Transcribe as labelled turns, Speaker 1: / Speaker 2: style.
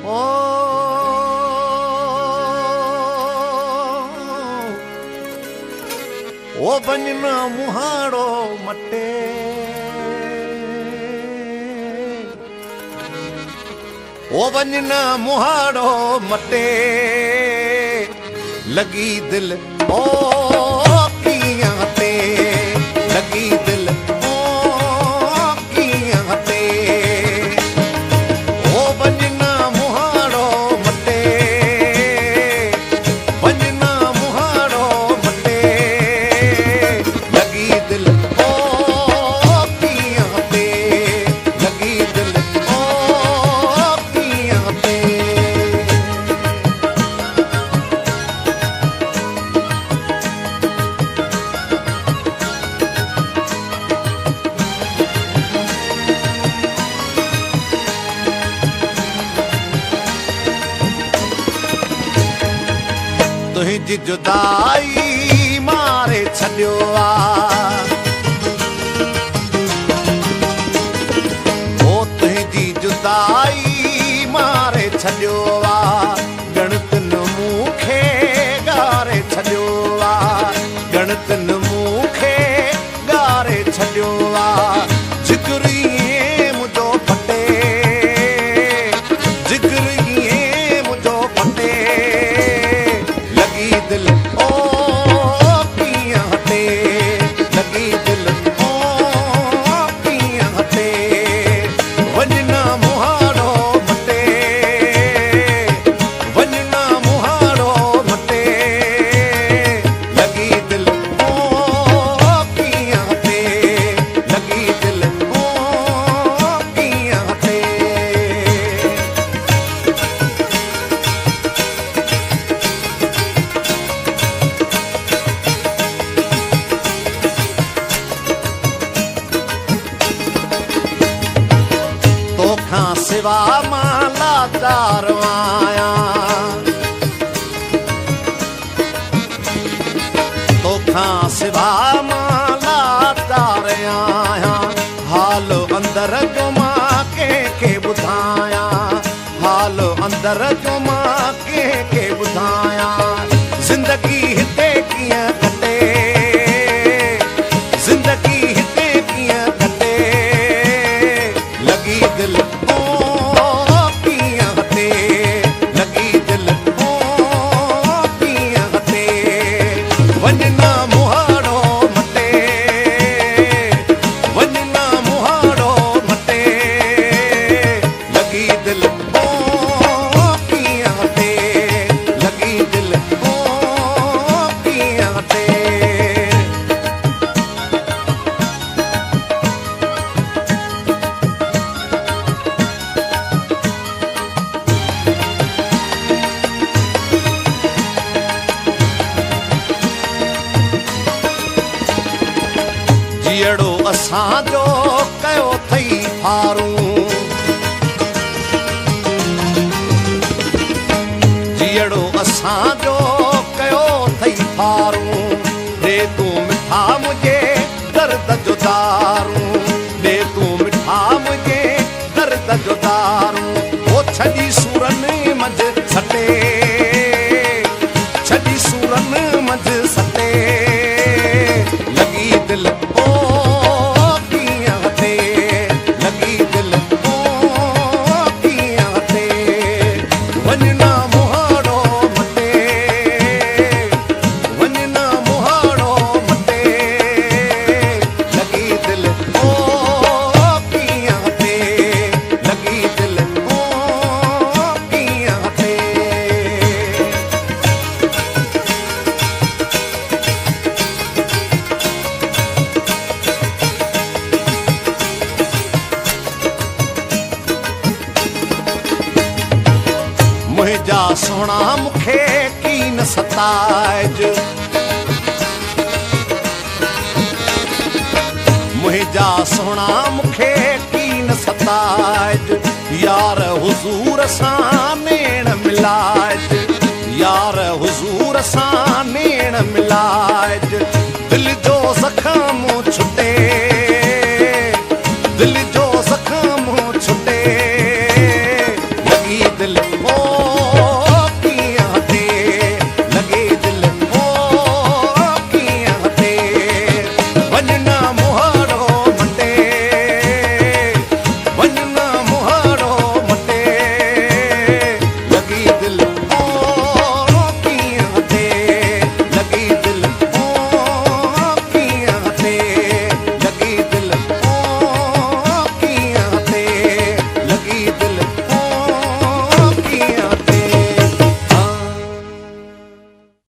Speaker 1: ओ वञना मुहाड़ो मटे ओ वञना मुहाड़ो मटे लगी दिल ओ कियां ते लगी दिल ओ कियां ते ओ वञना मुहाड़ो मटे वञना मुहाड़ो मटे लगी दिल ओ कियां ते लगी दिल ओ कियां ते तुहिंजी जुदाई मारे छॾियो आहे ओ तुहिंजी जुदाई मारे छॾियो आहे गणितन मूंखे ॻारे छॾियो आहे गणितन मूंखे ॻारे छॾियो आहे जिगरी मुंहिंजो फटे जिगरी मुंहिंजो फटे लगी दिल ओ कियां ते लगी दिल ओ कियां ते वञना मुहाड़ो मटे वञना मुहाड़ो मटे लगी दिल ओ कियां ते लगी दिल ओ कियां ते तोखां सिवा मां लाचार आहियां तोखां सिवा मां लाचार आहियां हाल अंदर जो मां कंहिंखे ॿुधायां हाल अंदर जो मां कंहिंखे ॿुधायां ज़िंदगी हिते कीअं कटे ज़िंदगी हिते कीअं कटे लगी दिल ओ कियां ते लगी दिल ओ कियां ते वञना मुहाड़ो मटे वञना मुहाड़ो मटे लगी दिल ओ कियां ते लगी दिल ओ कियां ते जीअड़ो असांजो कयो थई फारूं जीअड़ो असांजो कयो थई फारूं ॾे तूं मिठा मुंहिंजे दर्द जो दारूं ॾे तूं मिठा मुंहिंजे दर्द जो दारूं ओ छॾी सूरनि मंझि सटे छॾी सूरनि मंझि सटे लगी दिल ओ कियां ते लगी दिल ओ कियां ते वञना मुहाड़ो मटे वञना मुहाड़ो मटे लगी दिल ओ कियां ते लगी दिल ओ कियां ते मुंहिंजा सोना मूंखे की न सताइज मुंहिंजा सोना मूंखे की न सताइज यार हुज़ूर सां नेण मिलाइज यार हुज़ूर सां नेण मिलाइज दिल जो ज़ख़म